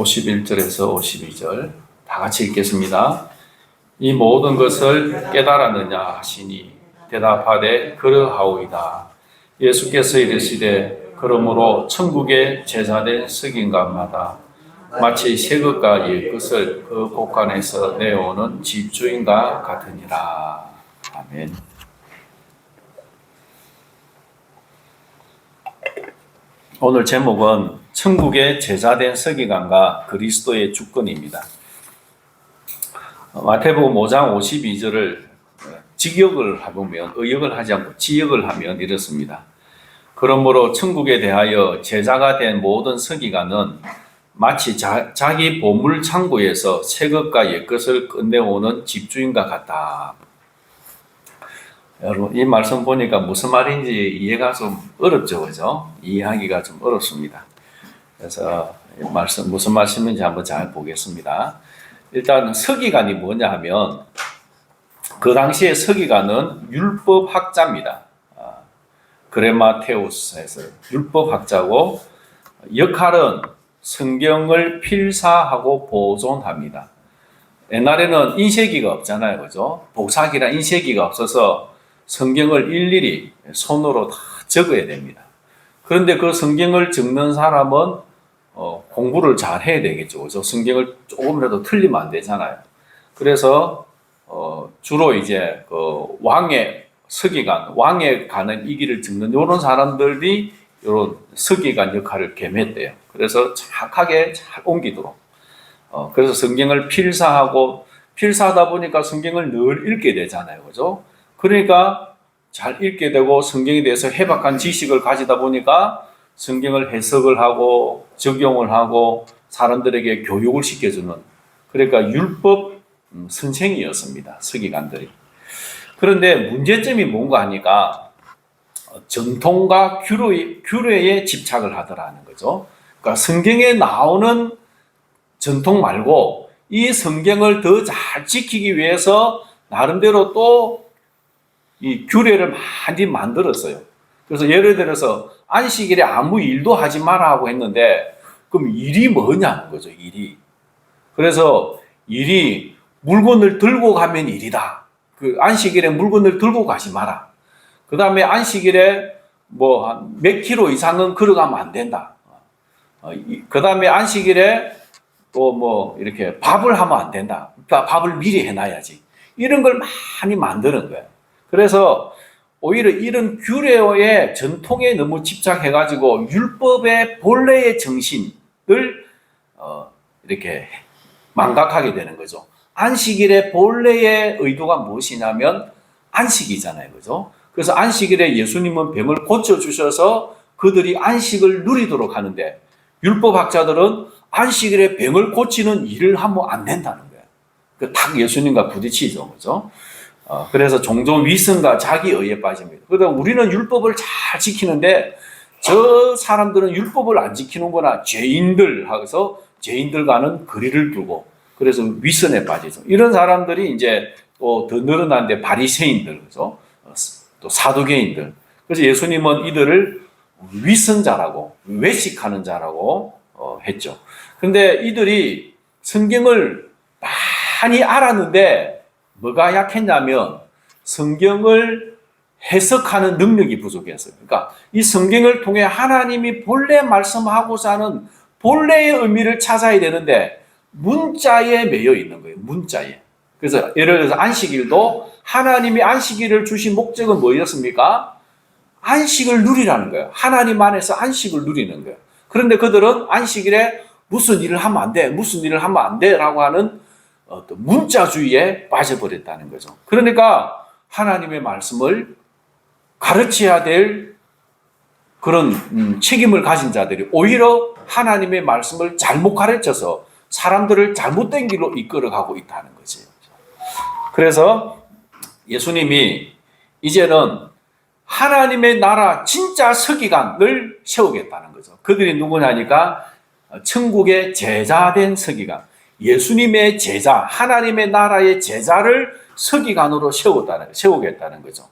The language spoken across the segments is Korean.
51절에서 52절 다 같이 읽겠습니다. 이 모든 것을 깨달았느냐 하시니 대답하되 그러하오이다. 예수께서 이르시되 그러므로 천국의 제자된 석인감마다 마치 새 것과 옛 것을 그 곳간에서 내어오는 집주인과 같으니라. 아멘. 오늘 제목은 천국의 제자된 서기관과 그리스도의 주권입니다. 마태복음 5장 52절을 직역을 해보면, 의역을 하지 않고 지역을 하면 이렇습니다. 그러므로 천국에 대하여 제자가 된 모든 서기관은 마치 자기 보물 창고에서 새 것과 옛 것을 끝내오는 집주인과 같다. 여러분, 이 말씀 보니까 무슨 말인지 이해가 좀 어렵죠, 그죠? 이해하기가 좀 어렵습니다. 그래서 이 말씀, 무슨 말씀인지 한번 잘 보겠습니다. 일단 서기관이 뭐냐 하면 그 당시에 서기관은 율법학자입니다. 그레마테우스에서 율법학자고 역할은 성경을 필사하고 보존합니다. 옛날에는 인쇄기가 없잖아요, 그죠? 복사기랑 인쇄기가 없어서 성경을 일일이 손으로 다 적어야 됩니다. 그런데 그 성경을 적는 사람은 공부를 잘 해야 되겠죠, 그죠? 성경을 조금이라도 틀리면 안 되잖아요. 그래서 주로 이제 그 왕의 서기관, 왕에 가는 이 길을 적는 이런 사람들이 이런 서기관 역할을 겸했대요. 그래서 정확하게 잘 옮기도록. 그래서 성경을 필사하다 보니까 성경을 늘 읽게 되잖아요, 그죠? 그러니까 잘 읽게 되고 성경에 대해서 해박한 지식을 가지다 보니까 성경을 해석을 하고 적용을 하고 사람들에게 교육을 시켜주는, 그러니까 율법 선생이었습니다, 서기관들이. 그런데 문제점이 뭔가 하니까 전통과 규례에 집착을 하더라는 거죠. 그러니까 성경에 나오는 전통 말고 이 성경을 더 잘 지키기 위해서 나름대로 또 이 규례를 많이 만들었어요. 그래서 예를 들어서 안식일에 아무 일도 하지 마라 하고 했는데 그럼 일이 뭐냐는 거죠, 일이. 그래서 일이 물건을 들고 가면 일이다. 그 안식일에 물건을 들고 가지 마라. 그 다음에 안식일에 뭐 몇 킬로 이상은 걸어가면 안 된다. 그 다음에 안식일에 또 뭐 이렇게 밥을 하면 안 된다. 그러니까 밥을 미리 해놔야지. 이런 걸 많이 만드는 거예요. 그래서 오히려 이런 규례의 전통에 너무 집착해가지고 율법의 본래의 정신을 이렇게 망각하게 되는 거죠. 안식일의 본래의 의도가 무엇이냐면 안식이잖아요, 그죠? 그래서 안식일에 예수님은 병을 고쳐주셔서 그들이 안식을 누리도록 하는데 율법학자들은 안식일에 병을 고치는 일을 하면 안 된다는 거예요. 딱 예수님과 부딪히죠, 그죠? 그래서 종종 위선과 자기의에 빠집니다. 그러다 우리는 율법을 잘 지키는데 저 사람들은 율법을 안 지키는구나, 죄인들 하고서 죄인들과는 거리를 두고 그래서 위선에 빠지죠. 이런 사람들이 이제 또 더 늘어나는데 바리새인들, 그죠? 또 사두개인들. 그래서 예수님은 이들을 위선자라고, 외식하는 자라고 했죠. 그런데 이들이 성경을 많이 알았는데 뭐가 약했냐면 성경을 해석하는 능력이 부족했어요. 그러니까 이 성경을 통해 하나님이 본래 말씀하고자 하는 본래의 의미를 찾아야 되는데 문자에 매여 있는 거예요, 문자에. 그래서 예를 들어서 안식일도 하나님이 안식일을 주신 목적은 뭐였습니까? 안식을 누리라는 거예요. 하나님 안에서 안식을 누리는 거예요. 그런데 그들은 안식일에 무슨 일을 하면 안 돼, 무슨 일을 하면 안 돼 라고 하는 문자주의에 빠져버렸다는 거죠. 그러니까 하나님의 말씀을 가르쳐야 될 그런 책임을 가진 자들이 오히려 하나님의 말씀을 잘못 가르쳐서 사람들을 잘못된 길로 이끌어가고 있다는 거죠. 그래서 예수님이 이제는 하나님의 나라 진짜 서기관을 세우겠다는 거죠. 그들이 누구냐니까 천국의 제자된 서기관, 예수님의 제자, 하나님의 나라의 제자를 서기관으로 세우겠다는 거죠.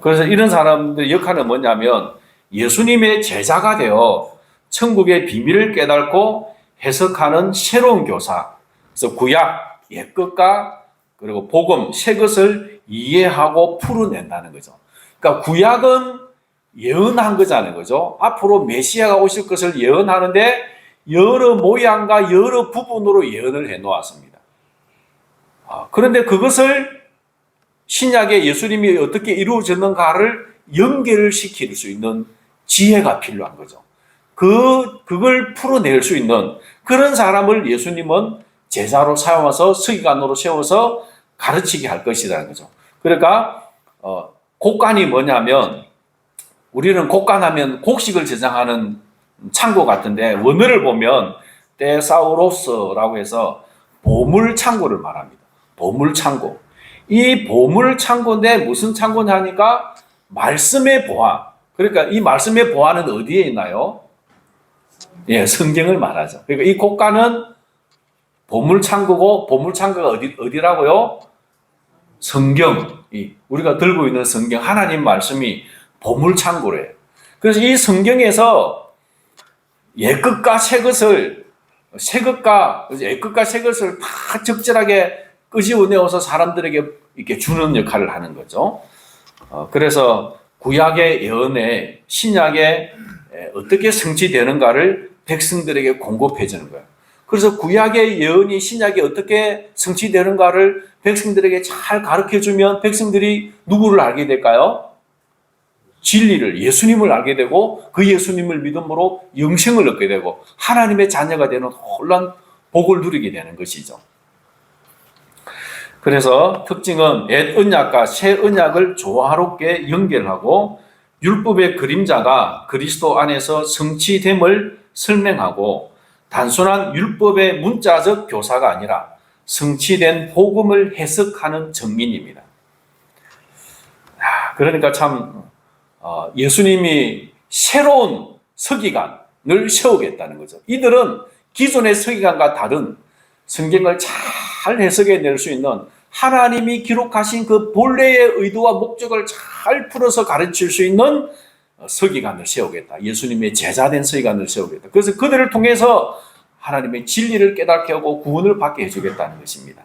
그래서 이런 사람들의 역할은 뭐냐면 예수님의 제자가 되어 천국의 비밀을 깨닫고 해석하는 새로운 교사. 그래서 구약, 옛것과 그리고 복음, 새것을 이해하고 풀어낸다는 거죠. 그러니까 구약은 예언한 거잖아요. 그죠? 앞으로 메시아가 오실 것을 예언하는데 여러 모양과 여러 부분으로 예언을 해 놓았습니다. 그런데 그것을 신약에 예수님이 어떻게 이루어졌는가를 연결을 시킬 수 있는 지혜가 필요한 거죠. 그걸 풀어낼 수 있는 그런 사람을 예수님은 제자로 사용해서 서기관으로 세워서 가르치게 할 것이라는 거죠. 그러니까 곡간이 뭐냐면 우리는 곡간하면 곡식을 저장하는 창고 같은데 원어를 보면 테사우로스라고 해서 보물 창고를 말합니다. 보물 창고. 이 보물 창고인데 무슨 창고냐 하니까 말씀의 보화. 그러니까 이 말씀의 보화는 어디에 있나요? 예, 성경을 말하죠. 그러니까 이 곡간은 보물 창고고 보물 창고가 어디라고요? 성경. 우리가 들고 있는 성경 하나님 말씀이 보물 창고래요. 그래서 이 성경에서 옛것과 새것을 다 적절하게 끄집어내어서 사람들에게 이렇게 주는 역할을 하는 거죠. 그래서 구약의 예언에 신약에 어떻게 성취되는가를 백성들에게 공급해 주는 거예요. 그래서 구약의 예언이 신약에 어떻게 성취되는가를 백성들에게 잘 가르쳐 주면 백성들이 누구를 알게 될까요? 진리를, 예수님을 알게 되고 그 예수님을 믿음으로 영생을 얻게 되고 하나님의 자녀가 되는 혼란 복을 누리게 되는 것이죠. 그래서 특징은 옛 언약과 새 언약을 조화롭게 연결하고 율법의 그림자가 그리스도 안에서 성취됨을 설명하고 단순한 율법의 문자적 교사가 아니라 성취된 복음을 해석하는 정인입니다. 그러니까 참 예수님이 새로운 서기관을 세우겠다는 거죠. 이들은 기존의 서기관과 다른 성경을 잘 해석해낼 수 있는 하나님이 기록하신 그 본래의 의도와 목적을 잘 풀어서 가르칠 수 있는 서기관을 세우겠다. 예수님의 제자된 서기관을 세우겠다. 그래서 그들을 통해서 하나님의 진리를 깨닫게 하고 구원을 받게 해주겠다는 것입니다.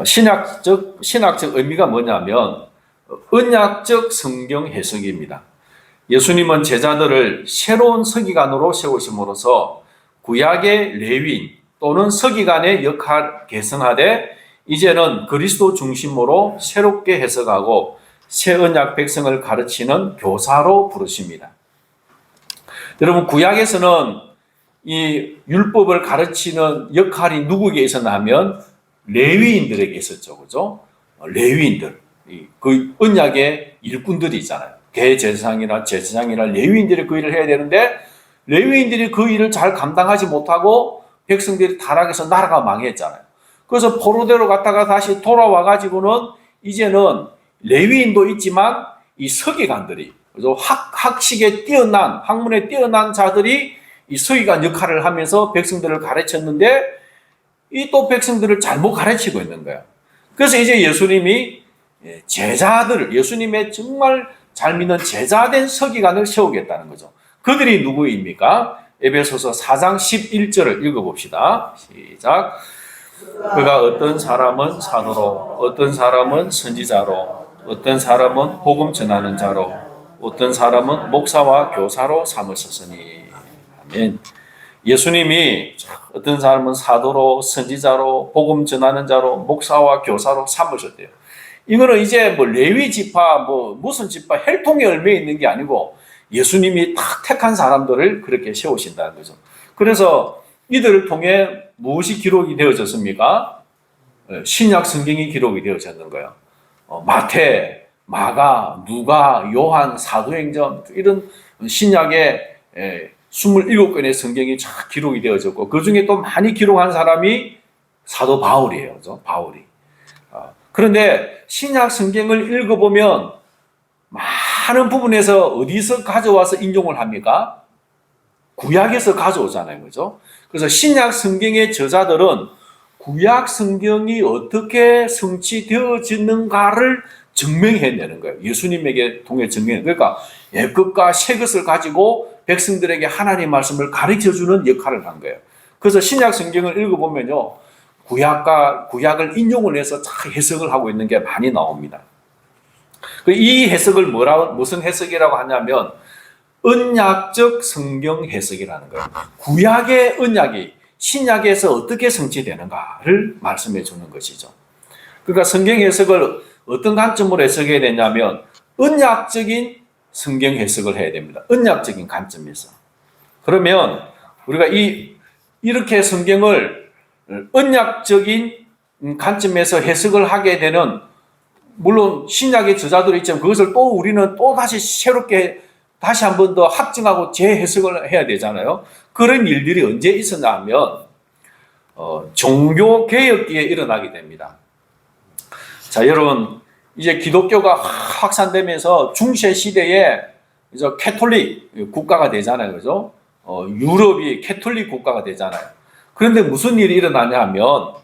신학적 의미가 뭐냐면 언약적 성경 해석입니다. 예수님은 제자들을 새로운 서기관으로 세우심으로써 구약의 레위인 또는 서기관의 역할 개성하되 이제는 그리스도 중심으로 새롭게 해석하고 새 언약 백성을 가르치는 교사로 부르십니다. 여러분 구약에서는 이 율법을 가르치는 역할이 누구에게 있었나 하면 레위인들에게 있었죠. 그죠? 레위인들. 그 언약의 일꾼들이 있잖아요. 대제사장이나 제사장이나 레위인들이 그 일을 해야 되는데 레위인들이 그 일을 잘 감당하지 못하고 백성들이 타락해서 나라가 망했잖아요. 그래서 포로대로 갔다가 다시 돌아와 가지고는 이제는 레위인도 있지만 이 서기관들이 학식에 뛰어난 학문에 뛰어난 자들이 이 서기관 역할을 하면서 백성들을 가르쳤는데 이 또 백성들을 잘못 가르치고 있는 거예요. 그래서 이제 예수님이 예수님의 정말 잘 믿는 제자된 서기관을 세우겠다는 거죠. 그들이 누구입니까? 에베소서 4장 11절을 읽어봅시다. 시작. 그가 어떤 사람은 사도로, 어떤 사람은 선지자로, 어떤 사람은 복음 전하는 자로, 어떤 사람은 목사와 교사로 삼으셨으니. 아멘. 예수님이 어떤 사람은 사도로, 선지자로, 복음 전하는 자로, 목사와 교사로 삼으셨대요. 이거는 이제 뭐 레위 지파, 무슨 지파, 혈통에 얽매여 있는 게 아니고 예수님이 딱 택한 사람들을 그렇게 세우신다는 거죠. 그래서 이들을 통해 무엇이 기록이 되어졌습니까? 신약 성경이 기록이 되어졌는 거예요. 마태, 마가, 누가, 요한, 사도행전 이런 신약의 27권의 성경이 쫙 기록이 되어졌고 그 중에 또 많이 기록한 사람이 사도 바울이에요. 그죠? 바울이. 그런데 신약 성경을 읽어보면 많은 부분에서 어디서 가져와서 인용을 합니까? 구약에서 가져오잖아요. 그죠? 그래서 신약 성경의 저자들은 구약 성경이 어떻게 성취되어지는가를 증명해내는 거예요. 예수님에게 통해 증명. 그러니까 옛것과 새것을 가지고 백성들에게 하나님 말씀을 가르쳐주는 역할을 한 거예요. 그래서 신약 성경을 읽어보면요, 구약을 인용을 해서 해석을 하고 있는 게 많이 나옵니다. 이 해석을 무슨 해석이라고 하냐면 언약적 성경 해석이라는 거예요. 구약의 언약이 신약에서 어떻게 성취되는가를 말씀해 주는 것이죠. 그러니까 성경 해석을 어떤 관점으로 해석해야 되냐면 언약적인 성경 해석을 해야 됩니다. 언약적인 관점에서. 그러면 우리가 이렇게 성경을 언약적인 관점에서 해석을 하게 되는, 물론 신약의 저자들이 있지만 그것을 또 우리는 또 다시 새롭게 다시 한 번 더 확증하고 재해석을 해야 되잖아요. 그런 일들이 언제 있었냐 하면 종교개혁기에 일어나게 됩니다. 자, 여러분, 이제 기독교가 확산되면서 중세 시대에 이제 캐톨릭 국가가 되잖아요. 그죠? 유럽이 캐톨릭 국가가 되잖아요. 그런데 무슨 일이 일어나냐 하면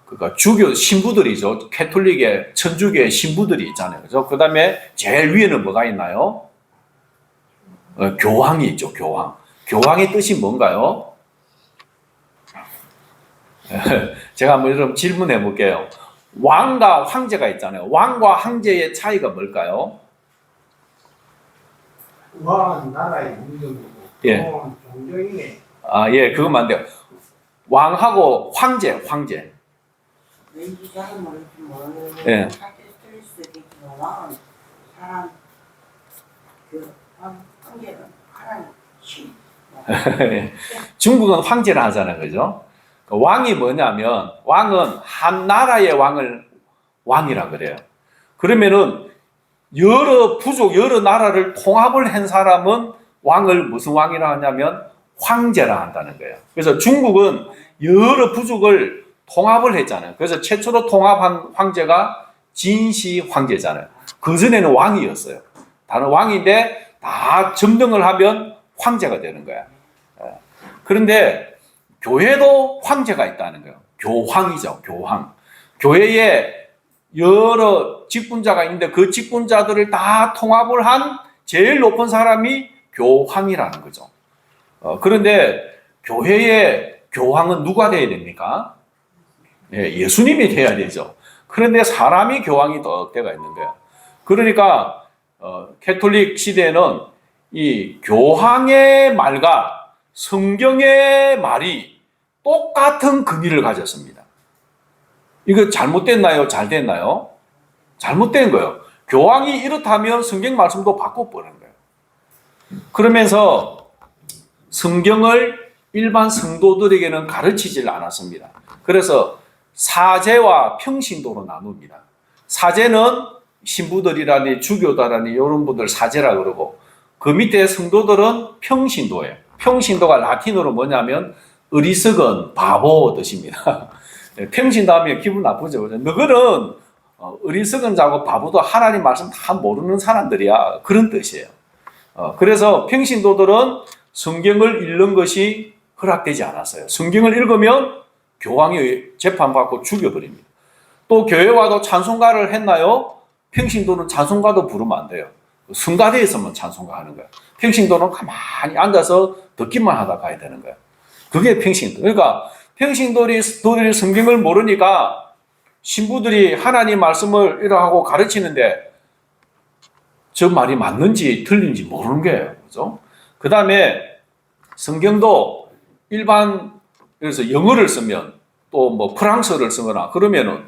그러니까 주교 신부들이죠. 캐톨릭의 천주교의 신부들이 있잖아요. 그죠? 그 다음에 제일 위에는 뭐가 있나요? 교황이 있죠. 교황. 교황의 뜻이 뭔가요? 제가 한번 여러분 질문해 볼게요. 왕과 황제가 있잖아요. 왕과 황제의 차이가 뭘까요? 왕은 나라의 문명이고, 예. 교황은 종교이네. 아, 예, 그것만 돼요. 왕하고 황제. 왠지 잘 모르는 예. 왕은 사람, 황제는 하나님 신. 중국은 황제라 하잖아요. 그죠? 왕이 뭐냐면, 왕은 한 나라의 왕이라 그래요. 그러면은, 여러 부족, 여러 나라를 통합을 한 사람은 왕을 무슨 왕이라 하냐면, 황제라 한다는 거예요. 그래서 중국은 여러 부족을 통합을 했잖아요. 그래서 최초로 통합한 황제가 진시 황제잖아요. 그전에는 왕이었어요. 다른 왕인데, 다 점등을 하면 황제가 되는 거야. 그런데, 교회도 황제가 있다는 거예요. 교황이죠, 교황. 교회에 여러 직분자가 있는데 그 직분자들을 다 통합을 한 제일 높은 사람이 교황이라는 거죠. 그런데 교회의 교황은 누가 돼야 됩니까? 예수님이 돼야 되죠. 그런데 사람이 교황이 더 때가 있는 거예요. 그러니까 캐톨릭 시대에는 이 교황의 말과 성경의 말이 똑같은 의미를 가졌습니다. 이거 잘못됐나요? 잘 됐나요? 잘못된 거예요. 교황이 이렇다면 성경 말씀도 바꿔버리는 거예요. 그러면서 성경을 일반 성도들에게는 가르치질 않았습니다. 그래서 사제와 평신도로 나눕니다. 사제는 신부들이라니 주교다라니 이런 분들 사제라 그러고, 그 밑에 성도들은 평신도예요. 평신도가 라틴어로 뭐냐면 어리석은 바보 뜻입니다. 평신도 하면 기분 나쁘죠. 너희는 어리석은 자고 바보도 하나님 말씀 다 모르는 사람들이야. 그런 뜻이에요. 그래서 평신도들은 성경을 읽는 것이 허락되지 않았어요. 성경을 읽으면 교황이 재판받고 죽여버립니다. 또 교회 와도 찬송가를 했나요? 평신도는 찬송가도 부르면 안 돼요. 성가대에서만 찬송가 하는 거예요. 평신도는 가만히 앉아서 듣기만 하다 가야 되는 거예요. 그게 평신도. 그러니까 평신도들이 성경을 모르니까 신부들이 하나님 말씀을 이러하고 가르치는데 저 말이 맞는지 틀린지 모르는 거예요. 그죠? 그 다음에 성경도 그래서 영어를 쓰면 또 뭐 프랑스어를 쓰거나 그러면은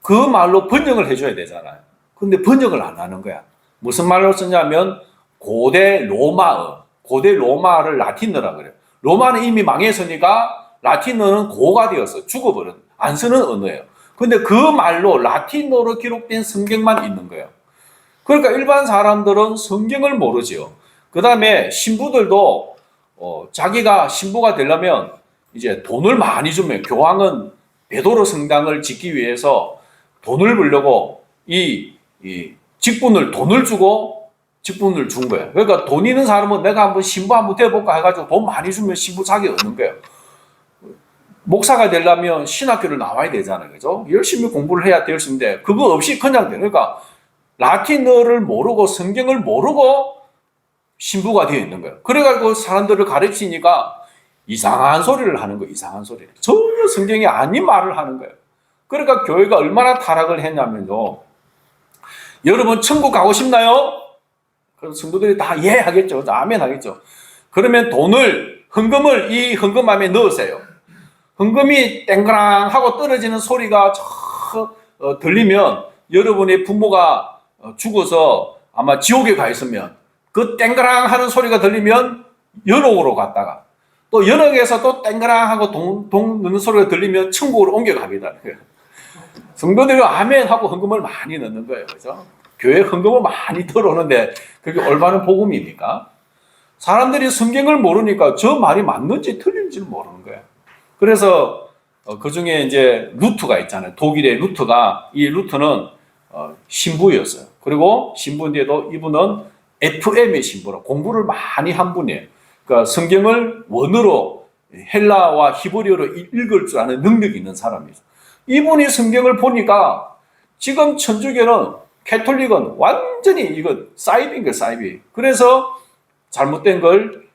그 말로 번역을 해줘야 되잖아요. 근데 번역을 안 하는 거야. 무슨 말로 쓰냐면 고대 로마를 라틴어라 그래요. 로마는 이미 망했으니까 라틴어는 고가 되었어. 죽어버린, 안 쓰는 언어예요. 근데 그 말로 라틴어로 기록된 성경만 있는 거예요. 그러니까 일반 사람들은 성경을 모르지요. 그 다음에 신부들도 자기가 신부가 되려면 이제 돈을 많이 주면, 교황은 베드로 성당을 짓기 위해서 돈을 벌려고 이 직분을 돈을 주고 직분을 준 거예요. 그러니까 돈 있는 사람은 내가 한번 신부 한번 돼볼까 해가지고 돈 많이 주면 신부 자격이 얻는 거예요. 목사가 되려면 신학교를 나와야 되잖아요. 그죠? 열심히 공부를 해야 될 수 있는데 그거 없이 그냥 돼. 그러니까 라틴어를 모르고 성경을 모르고 신부가 되어 있는 거예요. 그래가지고 사람들을 가르치니까 이상한 소리를 하는 거예요. 이상한 소리를. 전혀 성경이 아닌 말을 하는 거예요. 그러니까 교회가 얼마나 타락을 했냐면요. 여러분 천국 가고 싶나요? 그럼 성도들이 다 예 하겠죠. 아멘 하겠죠. 그러면 헌금을 이 헌금함에 넣으세요. 헌금이 땡그랑 하고 떨어지는 소리가 들리면 여러분의 부모가 죽어서 아마 지옥에 가 있으면 그 땡그랑 하는 소리가 들리면 연옥으로 갔다가 또 연옥에서 또 땡그랑 하고 동 넣는 소리가 들리면 천국으로 옮겨갑니다. 성도들이 아멘 하고 헌금을 많이 넣는 거예요. 그죠? 교회 헌금을 많이 들어오는데 그게 올바른 복음입니까? 사람들이 성경을 모르니까 저 말이 맞는지 틀린지를 모르는 거예요. 그래서 그 중에 이제 루트가 있잖아요. 독일의 루트가, 이 루트는 신부였어요. 그리고 신부인데도 이분은 FM의 신부로 공부를 많이 한 분이에요. 그러니까 성경을 원어로 헬라와 히브리어로 읽을 줄 아는 능력이 있는 사람이죠. 이분이 성경을 보니까 지금 천주교는 캐톨릭은 완전히 이거 사이비인 거예요, 사이비. 그래서 잘못된 걸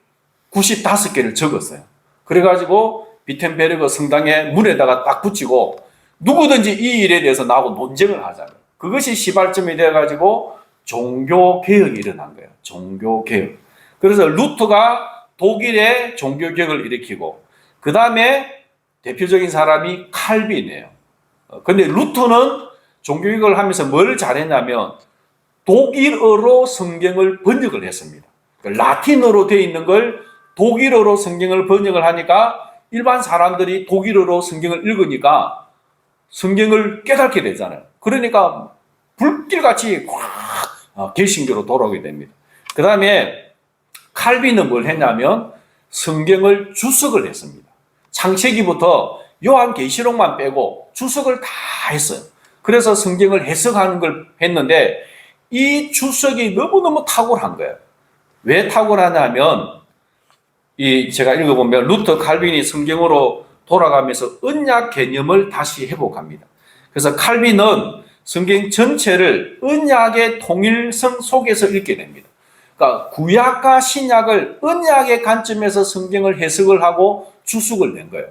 95개를 적었어요. 그래가지고 비텐베르그 성당의 문에다가 딱 붙이고 누구든지 이 일에 대해서 나하고 논쟁을 하자는 그것이 시발점이 돼가지고 종교개혁이 일어난 거예요. 종교개혁. 그래서 루터가 독일의 종교개혁을 일으키고 그 다음에 대표적인 사람이 칼빈이에요. 근데 루터는 종교개혁을 하면서 뭘 잘했냐면 독일어로 성경을 번역을 했습니다. 라틴어로 되어 있는 걸 독일어로 성경을 번역을 하니까 일반 사람들이 독일어로 성경을 읽으니까 성경을 깨닫게 되잖아요. 그러니까 불길같이 확 개신교로 돌아오게 됩니다. 그 다음에 칼빈은 뭘 했냐면 성경을 주석을 했습니다. 창세기부터 요한계시록만 빼고 주석을 다 했어요. 그래서 성경을 해석하는 걸 했는데 이 주석이 너무너무 탁월한 거예요. 왜 탁월하냐면 제가 읽어보면 루터 칼빈이 성경으로 돌아가면서 언약 개념을 다시 회복합니다. 그래서 칼빈은 성경 전체를 언약의 통일성 속에서 읽게 됩니다. 그러니까 구약과 신약을 언약의 관점에서 성경을 해석을 하고 주석을 낸 거예요.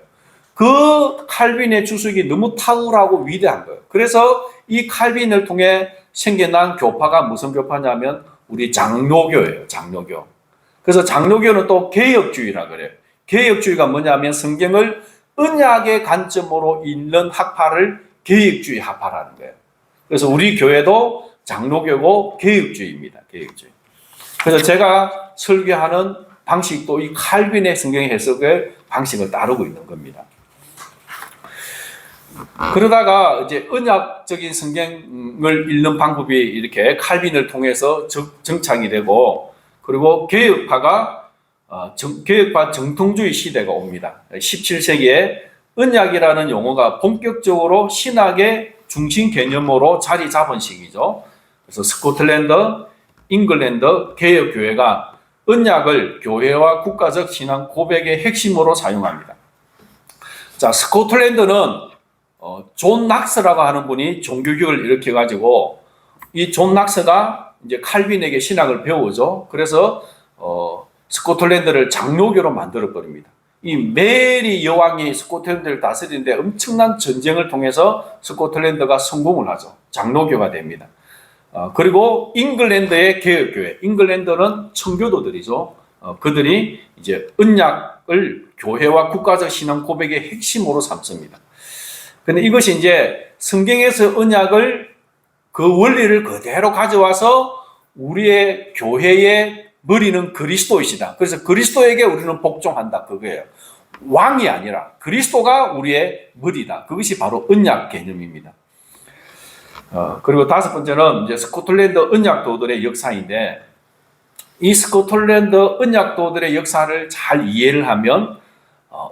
그 칼빈의 주석이 너무 탁월하고 위대한 거예요. 그래서 이 칼빈을 통해 생겨난 교파가 무슨 교파냐면 우리 장로교예요. 장로교. 그래서 장로교는 또 개혁주의라 그래요. 개혁주의가 뭐냐면 성경을 언약의 관점으로 읽는 학파를 개혁주의 학파라는 거예요. 그래서 우리 교회도 장로교고 개혁주의입니다. 개혁주의. 그래서 제가 설교하는 방식도 이 칼빈의 성경 해석의 방식을 따르고 있는 겁니다. 그러다가 이제 언약적인 성경을 읽는 방법이 이렇게 칼빈을 통해서 정착이 되고, 그리고 개혁파 정통주의 시대가 옵니다. 17세기에 언약이라는 용어가 본격적으로 신학의 중심 개념으로 자리 잡은 시기죠. 그래서 스코틀랜드, 잉글랜드 개혁교회가 언약을 교회와 국가적 신앙 고백의 핵심으로 사용합니다. 자, 스코틀랜드는 존 낙스라고 하는 분이 종교교육을 일으켜가지고 이 존 낙스가 이제 칼빈에게 신학을 배우죠. 그래서 스코틀랜드를 장로교로 만들어버립니다. 이 메리 여왕이 스코틀랜드를 다스리는데 엄청난 전쟁을 통해서 스코틀랜드가 성공을 하죠. 장로교가 됩니다. 그리고 잉글랜드의 개혁교회, 잉글랜드는 청교도들이죠. 그들이 이제 언약을 교회와 국가적 신앙 고백의 핵심으로 삼습니다. 근데 이것이 이제 성경에서 언약을 그 원리를 그대로 가져와서 우리의 교회의 머리는 그리스도이시다. 그래서 그리스도에게 우리는 복종한다. 그거예요. 왕이 아니라 그리스도가 우리의 머리다. 그것이 바로 언약 개념입니다. 그리고 다섯 번째는 이제 스코틀랜드 언약도들의 역사인데, 이 스코틀랜드 언약도들의 역사를 잘 이해를 하면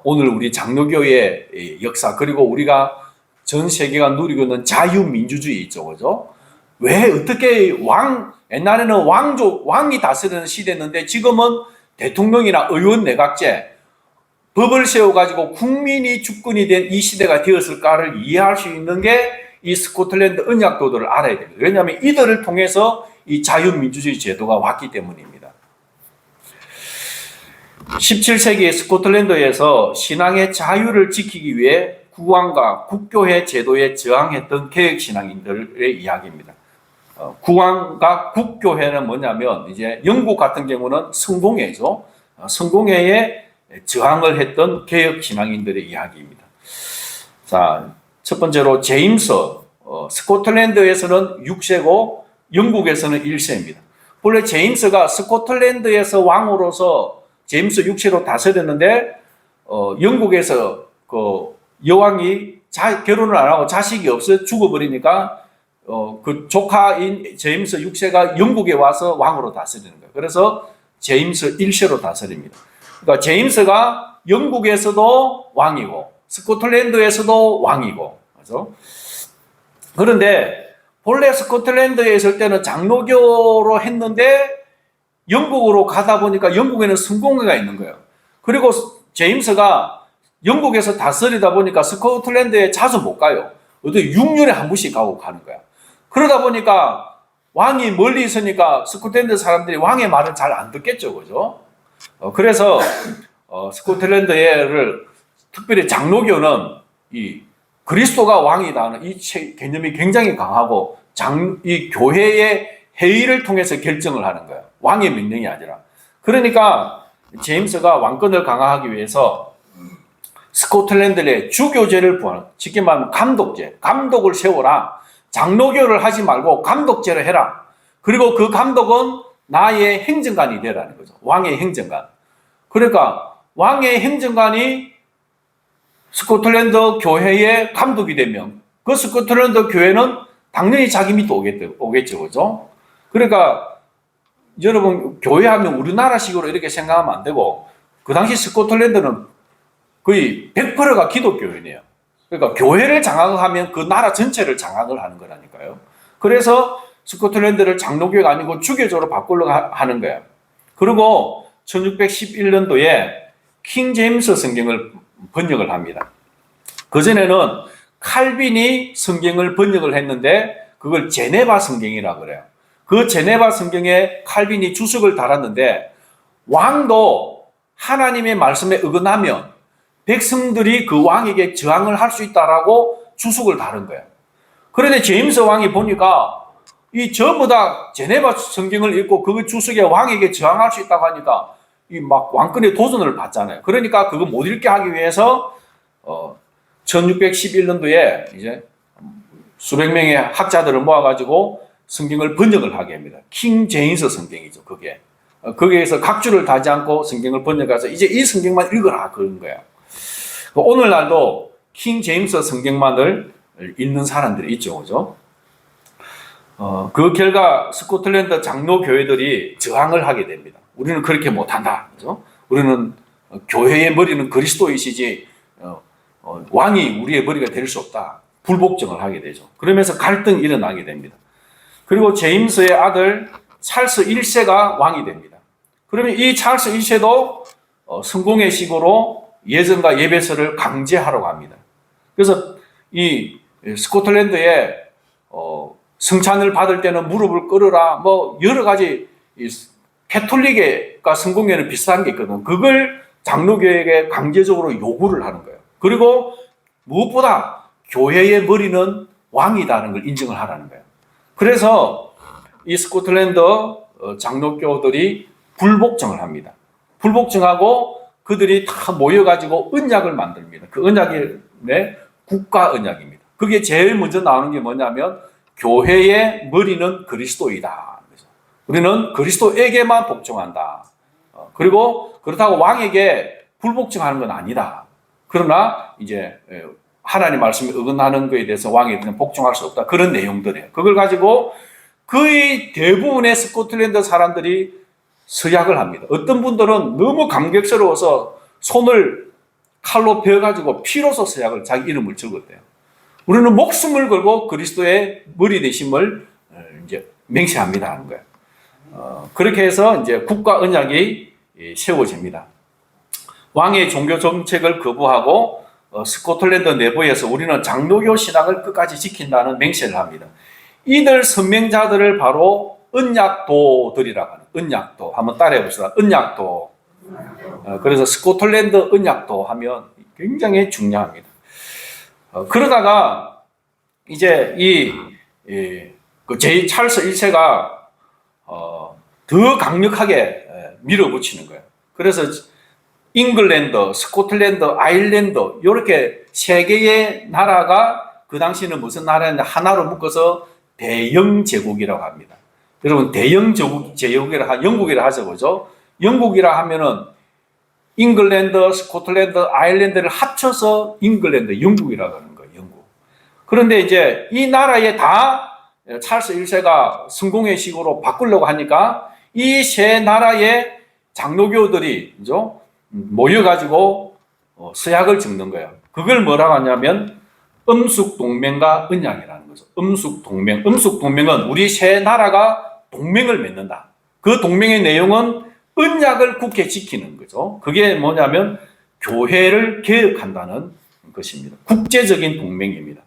오늘 우리 장로교의 역사, 그리고 우리가 전 세계가 누리고 있는 자유민주주의 있죠, 그죠? 왜 어떻게 옛날에는 왕이 다스리는 시대였는데 지금은 대통령이나 의원 내각제, 법을 세워가지고 국민이 주권이 된 이 시대가 되었을까를 이해할 수 있는 게 이 스코틀랜드 언약도들을 알아야 됩니다. 왜냐하면 이들을 통해서 이 자유민주주의 제도가 왔기 때문입니다. 17세기 스코틀랜드에서 신앙의 자유를 지키기 위해 국왕과 국교회 제도에 저항했던 개혁신앙인들의 이야기입니다. 국왕과 국교회는 뭐냐면 이제 영국 같은 경우는 성공회죠. 성공회에 저항을 했던 개혁신앙인들의 이야기입니다. 자, 첫 번째로 제임스, 스코틀랜드에서는 6세고 영국에서는 1세입니다. 본래 제임스가 스코틀랜드에서 왕으로서 제임스 6세로 다스렸는데 영국에서 그 여왕이 결혼을 안 하고 자식이 없어 죽어버리니까 그 조카인 제임스 6세가 영국에 와서 왕으로 다스리는 거예요. 그래서 제임스 1세로 다스립니다. 그러니까 제임스가 영국에서도 왕이고 스코틀랜드에서도 왕이고, 그렇죠? 그런데 본래 스코틀랜드에 있을 때는 장로교로 했는데 영국으로 가다 보니까 영국에는 성공회가 있는 거예요. 그리고 제임스가 영국에서 다스리다 보니까 스코틀랜드에 자주 못 가요. 어디 6년에 한 번씩 가고 가는 거야. 그러다 보니까 왕이 멀리 있으니까 스코틀랜드 사람들이 왕의 말을 잘 안 듣겠죠, 그죠? 그래서 스코틀랜드를 특별히 장로교는 이 그리스도가 왕이다는 이 개념이 굉장히 강하고 이 교회의 회의를 통해서 결정을 하는 거예요. 왕의 명령이 아니라. 그러니까 제임스가 왕권을 강화하기 위해서 스코틀랜드의 주교제를 부하는, 쉽게 말하면 감독제, 감독을 세워라. 장로교를 하지 말고 감독제를 해라. 그리고 그 감독은 나의 행정관이 되라는 거죠. 왕의 행정관. 그러니까 왕의 행정관이 스코틀랜드 교회의 감독이 되면 그 스코틀랜드 교회는 당연히 자기 밑에 오겠죠. 그죠? 그러니까 여러분 교회하면 우리나라식으로 이렇게 생각하면 안 되고 그 당시 스코틀랜드는 거의 100%가 기독교인이에요. 그러니까 교회를 장악하면 그 나라 전체를 장악을 하는 거라니까요. 그래서 스코틀랜드를 장로교가 아니고 주교조로 바꾸려고 하는 거예요. 그리고 1611년도에 킹 제임스 성경을 번역을 합니다. 그전에는 칼빈이 성경을 번역을 했는데 그걸 제네바 성경이라고 그래요. 그 제네바 성경에 칼빈이 주석을 달았는데 왕도 하나님의 말씀에 어긋나면 백성들이 그 왕에게 저항을 할 수 있다라고 주석을 다른 거예요. 그런데 제임스 왕이 보니까 이 전부 다 제네바 성경을 읽고 그 주석에 왕에게 저항할 수 있다고 하니까 이 막 왕권의 도전을 받잖아요. 그러니까 그거 못 읽게 하기 위해서 1611년도에 이제 수백 명의 학자들을 모아가지고 성경을 번역을 하게 합니다. 킹 제임스 성경이죠, 그게. 거기에서 각주를 다지 않고 성경을 번역해서 이제 이 성경만 읽어라 그런 거예요. 오늘날도 킹 제임스 성경만을 읽는 사람들이 있죠, 그죠? 그 결과 스코틀랜드 장로 교회들이 저항을 하게 됩니다. 우리는 그렇게 못한다, 그죠? 우리는 교회의 머리는 그리스도이시지 왕이 우리의 머리가 될 수 없다. 불복종을 하게 되죠. 그러면서 갈등이 일어나게 됩니다. 그리고 제임스의 아들 찰스 1세가 왕이 됩니다. 그러면 이 찰스 1세도 성공의 식으로 예전과 예배서를 강제하려고 합니다. 그래서 이 스코틀랜드에 성찬을 받을 때는 무릎을 꿇으라, 뭐 여러 가지 캐톨릭과 성공회는 비슷한 게 있거든요. 그걸 장로교회에게 강제적으로 요구를 하는 거예요. 그리고 무엇보다 교회의 머리는 왕이다는 걸 인정을 하라는 거예요. 그래서 이 스코틀랜드 장로교들이 불복종을 합니다. 불복종하고 그들이 다 모여가지고 언약을 만듭니다. 그 언약이 국가 언약입니다. 그게 제일 먼저 나오는 게 뭐냐면 교회의 머리는 그리스도이다. 우리는 그리스도에게만 복종한다. 그리고 그렇다고 왕에게 불복종하는 건 아니다. 그러나 이제 하나님 말씀에 어긋나는 것에 대해서 왕에게는 복종할 수 없다. 그런 내용들이에요. 그걸 가지고 거의 대부분의 스코틀랜드 사람들이 서약을 합니다. 어떤 분들은 너무 감격스러워서 손을 칼로 베어가지고 피로서 서약을 자기 이름을 적었대요. 우리는 목숨을 걸고 그리스도의 머리 되심을 이제 맹세합니다 하는 거예요. 그렇게 해서 이제 국가 언약이 세워집니다. 왕의 종교 정책을 거부하고 스코틀랜드 내부에서 우리는 장로교 신앙을 끝까지 지킨다는 맹세를 합니다. 이들 선명자들을 바로 언약도들이라고 하는, 언약도 한번 따라해 봅시다. 언약도. 그래서 스코틀랜드 언약도 하면 굉장히 중요합니다. 그러다가 이제 그 찰스 1세가 더 강력하게 밀어붙이는 거예요. 그래서 잉글랜드, 스코틀랜드, 아일랜드 이렇게 세 개의 나라가 그 당시는 무슨 나라였냐 하나로 묶어서 대영 제국이라고 합니다. 여러분 대영 제국이라 영국이라 하죠, 그죠? 영국이라 하면은 잉글랜드, 스코틀랜드, 아일랜드를 합쳐서 잉글랜드, 영국이라고 하는 거예요. 영국. 그런데 이제 이 나라에 다 찰스 1세가 성공의 식으로 바꾸려고 하니까 이 세 나라의 장로교들이 그죠? 모여가지고 서약을 적는 거예요. 그걸 뭐라고 하냐면 음숙동맹과 언약이라는 거죠. 음숙동맹. 음숙동맹은 우리 세 나라가 동맹을 맺는다. 그 동맹의 내용은 언약을 굳게 지키는 거죠. 그게 뭐냐면 교회를 개혁한다는 것입니다. 국제적인 동맹입니다.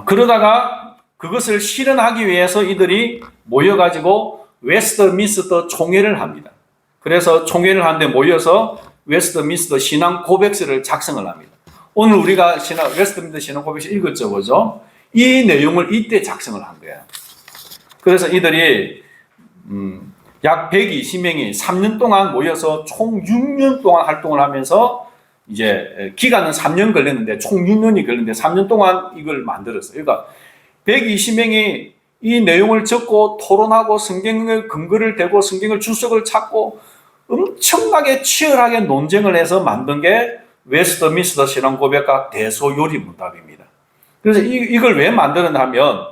그러다가 그것을 실현하기 위해서 이들이 모여가지고 웨스트민스터 총회를 합니다. 그래서 총회를 하는데 모여서 웨스트민스터 신앙 고백서를 작성을 합니다. 오늘 우리가 웨스트민스터 신앙 고백서 읽었죠, 그죠? 이 내용을 이때 작성을 한 거예요. 그래서 이들이 약 120명이 3년 동안 모여서 총 6년 동안 활동을 하면서 이제 기간은 3년 걸렸는데 총 6년이 걸렸는데 3년 동안 이걸 만들었어요. 그러니까 120명이 이 내용을 적고 토론하고 성경을 근거를 대고 성경을 주석을 찾고 엄청나게 치열하게 논쟁을 해서 만든 게 웨스트민스터 신앙 고백과 대소요리 문답입니다. 그래서 이걸 왜 만드느냐 하면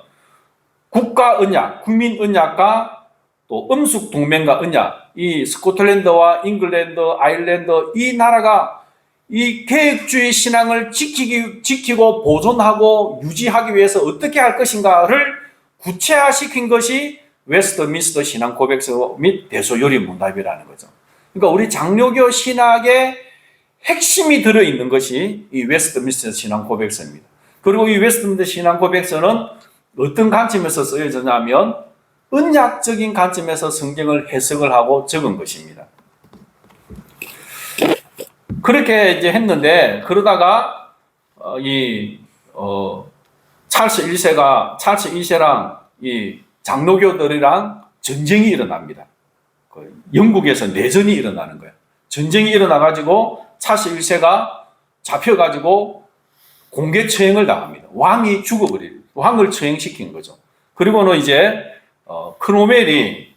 국가 언약, 국민 언약과 또 음숙 동맹과 언약, 이 스코틀랜드와 잉글랜드, 아일랜드 이 나라가 이 계획주의 신앙을 지키고 보존하고 유지하기 위해서 어떻게 할 것인가를 구체화시킨 것이 웨스트민스터 신앙 고백서 및 대소요리 문답이라는 거죠. 그러니까 우리 장로교 신학의 핵심이 들어있는 것이 이 웨스트민스터 신앙 고백서입니다. 그리고 이 웨스트민스터 신앙 고백서는 어떤 관점에서 쓰여졌냐면 언약적인 관점에서 성경을 해석을 하고 적은 것입니다. 그렇게 이제 했는데 그러다가 찰스 1세랑 이 장로교들이랑 전쟁이 일어납니다. 영국에서 내전이 일어나는 거예요. 전쟁이 일어나가지고 찰스 1세가 잡혀가지고 공개 처형을 당합니다. 왕이 죽어버려요. 왕을 처형시킨 거죠. 그리고는 이제 크롬웰이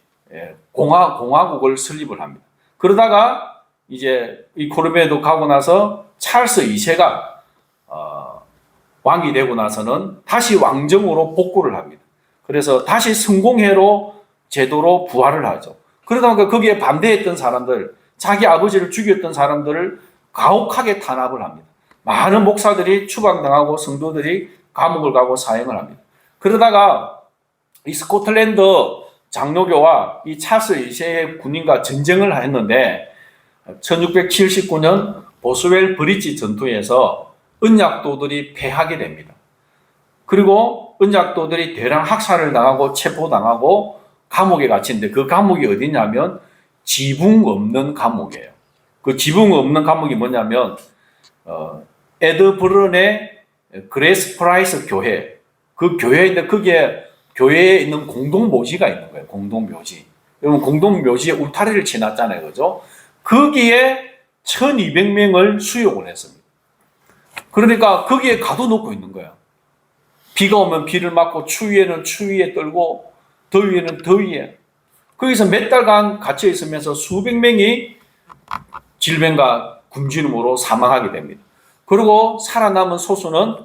공화국을 설립을 합니다. 그러다가 이제 이 크롬웰도 가고 나서 찰스 2세가 왕이 되고 나서는 다시 왕정으로 복구를 합니다. 그래서 다시 성공회로 제도로 부활을 하죠. 그러다 보니까 거기에 반대했던 사람들, 자기 아버지를 죽였던 사람들을 가혹하게 탄압을 합니다. 많은 목사들이 추방당하고 성도들이 감옥을 가고 사형을 합니다. 그러다가 이 스코틀랜드 장로교와 이 찰스 2세의 군인과 전쟁을 했는데 1679년 보스웰 브리지 전투에서 언약도들이 패하게 됩니다. 그리고 언약도들이 대량 학살을 당하고 체포당하고 감옥에 갇힌데 그 감옥이 어디냐면 지붕 없는 감옥이에요. 그 지붕 없는 감옥이 뭐냐면 에드브런의 그레이스 프라이스 교회, 그 교회인데 거기에 교회에 있는 공동묘지가 있는 거예요. 공동묘지. 여러분 공동묘지에 울타리를 지났잖아요, 그죠? 거기에 1,200명을 수용을 했습니다. 그러니까 거기에 가둬놓고 있는 거예요. 비가 오면 비를 맞고 추위에는 추위에 떨고 더위에는 더위에. 거기서 몇 달간 갇혀 있으면서 수백 명이 질병과 굶주림으로 사망하게 됩니다. 그리고 살아남은 소수는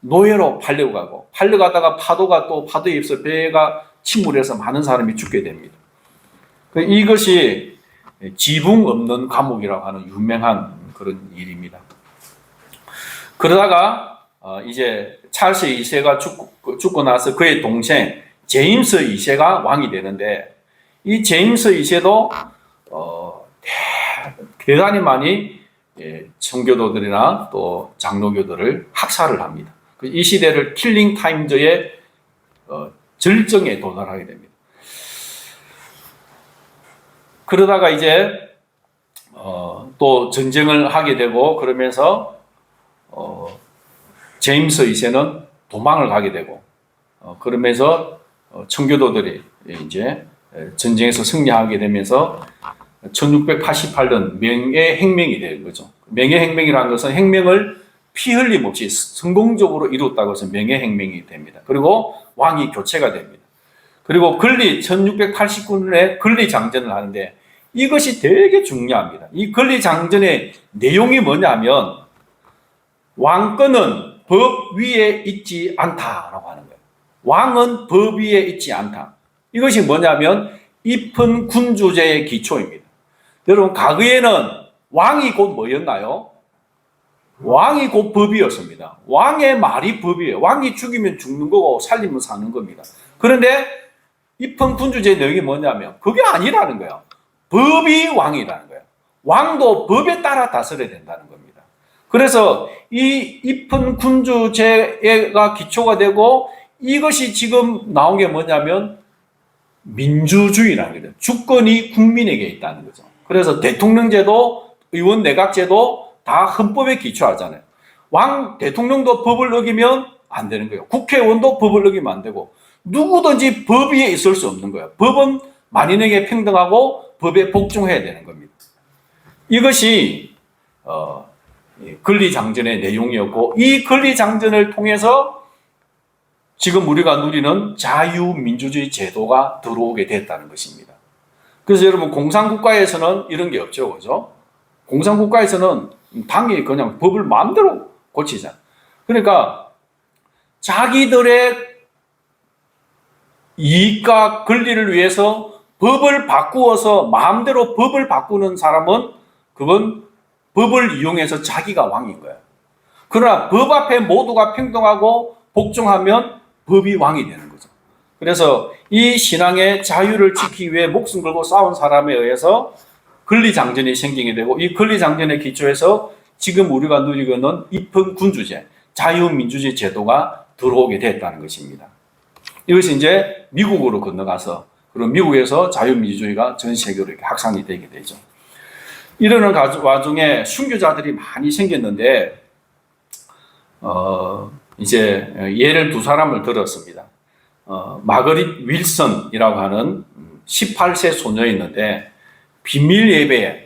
노예로 팔려가다가 파도가 또 파도에 입서 배가 침몰해서 많은 사람이 죽게 됩니다. 이것이 지붕 없는 감옥이라고 하는 유명한 그런 일입니다. 그러다가 이제 찰스 2세가 죽고 나서 그의 동생 제임스 2세가 왕이 되는데 이 제임스 2세도 대단히 많이 청교도들이나 또 장로교들을 학살을 합니다. 이 시대를 킬링 타임즈의 절정에 도달하게 됩니다. 그러다가 이제 또 전쟁을 하게 되고 그러면서 제임스 2세는 도망을 가게 되고 그러면서 청교도들이 이제 전쟁에서 승리하게 되면서 1688년 명예혁명이 된 거죠. 명예혁명이라는 것은 혁명을 피 흘림 없이 성공적으로 이뤘다고 해서 명예혁명이 됩니다. 그리고 왕이 교체가 됩니다. 그리고 1689년에 근리장전을 하는데 이것이 되게 중요합니다. 이 근리장전의 내용이 뭐냐면 왕권은 법 위에 있지 않다라고 하는 거예요. 왕은 법 위에 있지 않다. 이것이 뭐냐면 입헌 군주제의 기초입니다. 여러분 과거에는 왕이 곧 뭐였나요? 왕이 곧 법이었습니다. 왕의 말이 법이에요. 왕이 죽이면 죽는 거고 살리면 사는 겁니다. 그런데 입헌 군주제의 내용이 뭐냐면 그게 아니라는 거예요. 법이 왕이라는 거예요. 왕도 법에 따라 다스려야 된다는 겁니다. 그래서 이 입헌 군주제가 기초가 되고 이것이 지금 나온 게 뭐냐면 민주주의라는 거죠. 주권이 국민에게 있다는 거죠. 그래서 대통령제도, 의원 내각제도 다 헌법에 기초하잖아요. 대통령도 법을 어기면 안 되는 거예요. 국회의원도 법을 어기면 안 되고 누구든지 법 위에 있을 수 없는 거예요. 법은 만인에게 평등하고 법에 복종해야 되는 겁니다. 이것이 근리장전의 내용이었고 이 근리장전을 통해서 지금 우리가 누리는 자유민주주의 제도가 들어오게 됐다는 것입니다. 그래서 여러분 공산국가에서는 이런 게 없죠. 그죠? 공산국가에서는 당이 그냥 법을 마음대로 고치잖아요. 그러니까 자기들의 이익과 권리를 위해서 법을 바꾸어서 마음대로 법을 바꾸는 사람은 그건 법을 이용해서 자기가 왕인 거예요. 그러나 법 앞에 모두가 평등하고 복종하면 법이 왕이 되는 거죠. 그래서 이 신앙의 자유를 지키기 위해 목숨 걸고 싸운 사람에 의해서 근리장전이 생기게 되고 이 근리장전의 기초에서 지금 우리가 누리고 있는 입헌 군주제, 자유민주주의 제도가 들어오게 됐다는 것입니다. 이것이 이제 미국으로 건너가서 그리고 미국에서 자유민주주의가 전 세계로 이렇게 확산이 되게 되죠. 이러는 와중에 순교자들이 많이 생겼는데 이제 예를 두 사람을 들었습니다. 마거릿 윌슨이라고 하는 18세 소녀였는데 비밀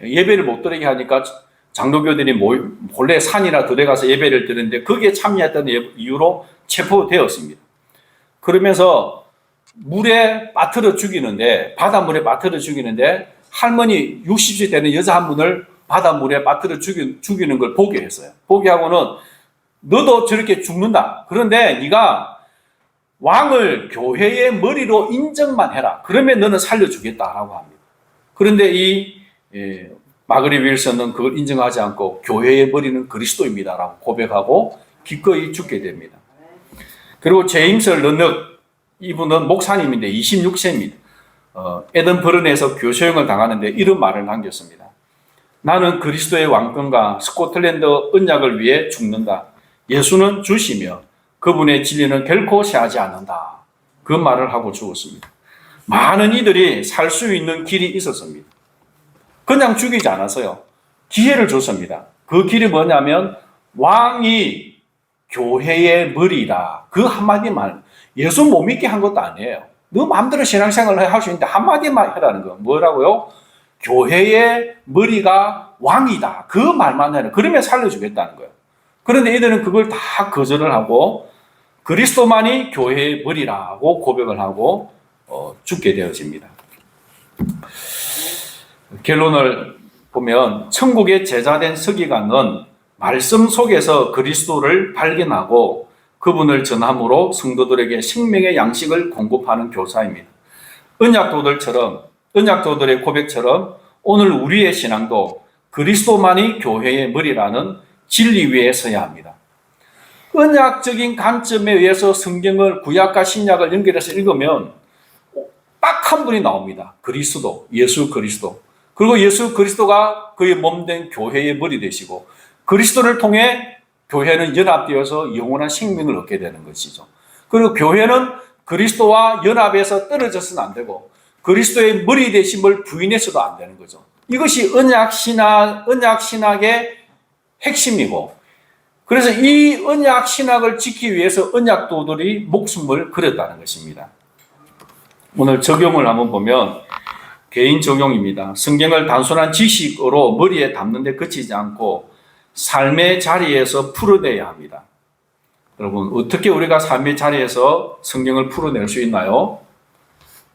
예배를 못 드리게 하니까 장로교들이 몰래 산이나 들어가서 예배를 드렸는데 거기에 참여했던 이유로 체포되었습니다. 그러면서 물에 빠뜨려 죽이는데 바닷물에 빠뜨려 죽이는데 할머니 60세 되는 여자 한 분을 바닷물에 빠뜨려 죽이는 걸 보게 했어요. 보게 하고는 너도 저렇게 죽는다. 그런데 네가 왕을 교회의 머리로 인정만 해라. 그러면 너는 살려주겠다라고 합니다. 그런데 이 마거릿 윌슨은 그걸 인정하지 않고 교회의 머리는 그리스도입니다라고 고백하고 기꺼이 죽게 됩니다. 그리고 제임스 런넉 이분은 목사님인데 26세입니다. 에든버런에서 교수형을 당하는데 이런 말을 남겼습니다. 나는 그리스도의 왕권과 스코틀랜드 언약을 위해 죽는다. 예수는 주시며 그분의 진리는 결코 쇠하지 않는다. 그 말을 하고 죽었습니다. 많은 이들이 살 수 있는 길이 있었습니다. 그냥 죽이지 않았어요. 기회를 줬습니다. 그 길이 뭐냐면 왕이 교회의 머리다. 그 한마디만 예수 못 믿게 한 것도 아니에요. 너 마음대로 신앙생활을 할 수 있는데 한마디만 해라는 거예요. 뭐라고요? 교회의 머리가 왕이다. 그 말만 해라. 그러면 살려주겠다는 거예요. 그런데 이들은 그걸 다 거절을 하고 그리스도만이 교회의 머리라고 고백을 하고 죽게 되어집니다. 결론을 보면 천국의 제자된 서기관은 말씀 속에서 그리스도를 발견하고 그분을 전함으로 성도들에게 생명의 양식을 공급하는 교사입니다. 언약도들의 고백처럼 오늘 우리의 신앙도 그리스도만이 교회의 머리라는 진리 위에 서야 합니다. 언약적인 관점에 의해서 성경을 구약과 신약을 연결해서 읽으면 딱 한 분이 나옵니다. 그리스도, 예수 그리스도. 그리고 예수 그리스도가 그의 몸된 교회의 머리 되시고 그리스도를 통해 교회는 연합되어서 영원한 생명을 얻게 되는 것이죠. 그리고 교회는 그리스도와 연합해서 떨어져서는 안 되고 그리스도의 머리 되심을 부인해서도 안 되는 거죠. 이것이 언약신학의 핵심이고, 그래서 이 언약신학을 지키기 위해서 언약도들이 목숨을 걸었다는 것입니다. 오늘 적용을 한번 보면 개인 적용입니다. 성경을 단순한 지식으로 머리에 담는 데 그치지 않고 삶의 자리에서 풀어내야 합니다. 여러분, 어떻게 우리가 삶의 자리에서 성경을 풀어낼 수 있나요?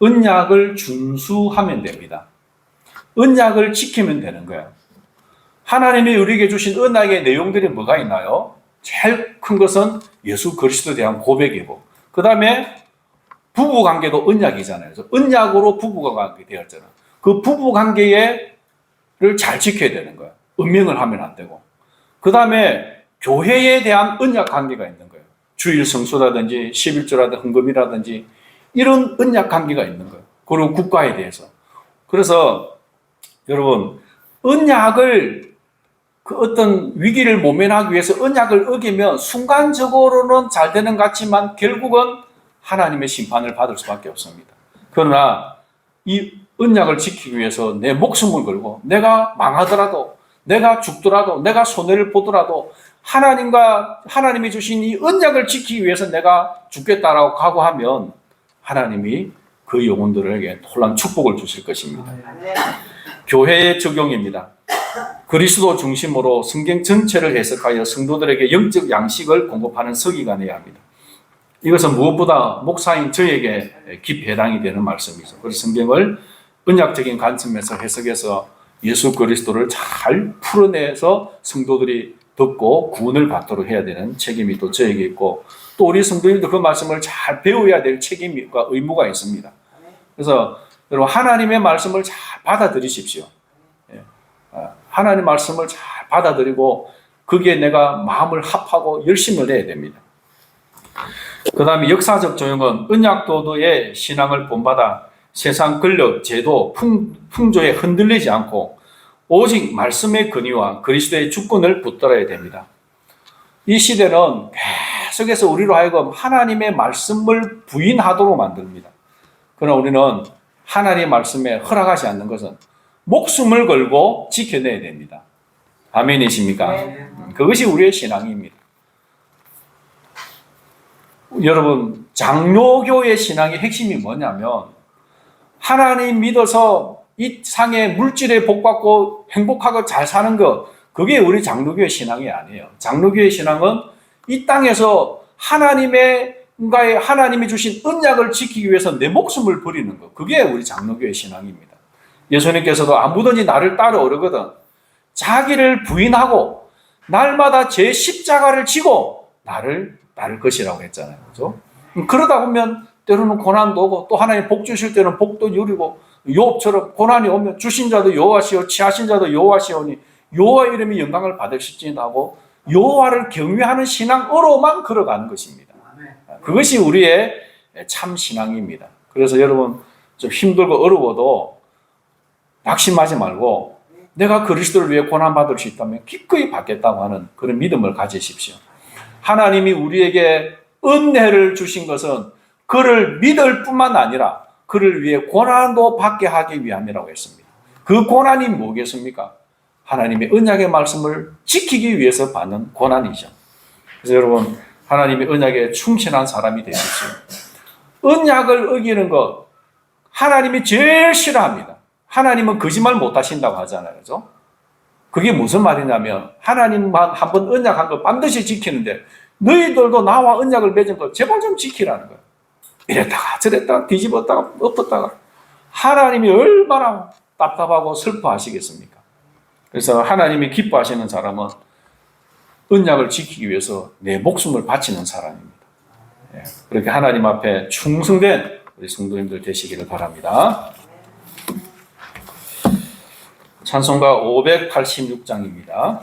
언약을 준수하면 됩니다. 언약을 지키면 되는 거예요. 하나님이 우리에게 주신 언약의 내용들이 뭐가 있나요? 제일 큰 것은 예수 그리스도에 대한 고백이고, 그 다음에 부부관계도 언약이잖아요. 그래서 언약으로 부부관계 되었잖아요. 그 부부관계를 잘 지켜야 되는 거예요. 음행을 하면 안 되고. 그 다음에 교회에 대한 언약관계가 있는 거예요. 주일 성수라든지 11조라든지 헌금이라든지 이런 언약관계가 있는 거예요. 그리고 국가에 대해서. 그래서 여러분, 언약을 그 어떤 위기를 모면하기 위해서 언약을 어기면 순간적으로는 잘 되는 것 같지만 결국은 하나님의 심판을 받을 수밖에 없습니다. 그러나 이 언약을 지키기 위해서 내 목숨을 걸고 내가 망하더라도, 내가 죽더라도, 내가 손해를 보더라도 하나님이 주신 이 언약을 지키기 위해서 내가 죽겠다라고 각오하면 하나님이 그 영혼들에게 놀라운 축복을 주실 것입니다. 교회의 적용입니다. 그리스도 중심으로 성경 전체를 해석하여 성도들에게 영적 양식을 공급하는 서기가 되어야 합니다. 이것은 무엇보다 목사인 저에게 깊이 해당이 되는 말씀이죠. 그래서 성경을 언약적인 관점에서 해석해서 예수 그리스도를 잘 풀어내서 성도들이 듣고 구원을 받도록 해야 되는 책임이 또 저에게 있고, 또 우리 성도님도 그 말씀을 잘 배워야 될 책임과 의무가 있습니다. 그래서 여러분, 하나님의 말씀을 잘 받아들이십시오. 하나님의 말씀을 잘 받아들이고 거기에 내가 마음을 합하고 열심을 내야 됩니다. 그 다음에 역사적 조용은 언약도도의 신앙을 본받아 세상 권력, 제도, 풍조에 흔들리지 않고 오직 말씀의 근위와 그리스도의 주권을 붙들어야 됩니다. 이 시대는 계속해서 우리로 하여금 하나님의 말씀을 부인하도록 만듭니다. 그러나 우리는 하나님의 말씀에 허락하지 않는 것은 목숨을 걸고 지켜내야 됩니다. 아멘이십니까? 그것이 우리의 신앙입니다. 여러분, 장로교의 신앙의 핵심이 뭐냐면 하나님 믿어서 이 상의 물질에 복받고 행복하고 잘 사는 것, 그게 우리 장로교의 신앙이 아니에요. 장로교의 신앙은 이 땅에서 하나님이 주신 언약을 지키기 위해서 내 목숨을 버리는 것, 그게 우리 장로교의 신앙입니다. 예수님께서도 아무든지 나를 따라오려거든 자기를 부인하고 날마다 제 십자가를 지고 나를 따를 것이라고 했잖아요. 그죠? 그러다 보면 때로는 고난도 오고 또 하나님 복 주실 때는 복도 누리고, 요업처럼 고난이 오면 주신 자도 여호와시오 취하신 자도 여호와시오니 여호와 이름이 영광을 받으실지니 하고 여호와를 경외하는 신앙으로만 걸어가는 것입니다. 그것이 우리의 참 신앙입니다. 그래서 여러분, 좀 힘들고 어려워도 낙심하지 말고 내가 그리스도를 위해 고난받을 수 있다면 기꺼이 받겠다고 하는 그런 믿음을 가지십시오. 하나님이 우리에게 은혜를 주신 것은 그를 믿을 뿐만 아니라 그를 위해 고난도 받게 하기 위함이라고 했습니다. 그 고난이 뭐겠습니까? 하나님의 언약의 말씀을 지키기 위해서 받는 고난이죠. 그래서 여러분, 하나님의 언약에 충실한 사람이 되십시오. 언약을 어기는 것, 하나님이 제일 싫어합니다. 하나님은 거짓말 못 하신다고 하잖아요. 그죠? 그게 무슨 말이냐면 하나님만 한번 언약한 걸 반드시 지키는데 너희들도 나와 언약을 맺은 걸 제발 좀 지키라는 거예요. 이랬다가 저랬다가 뒤집었다가 엎었다가 하나님이 얼마나 답답하고 슬퍼하시겠습니까? 그래서 하나님이 기뻐하시는 사람은 언약을 지키기 위해서 내 목숨을 바치는 사람입니다. 그렇게 하나님 앞에 충성된 우리 성도님들 되시기를 바랍니다. 찬송가 586장입니다.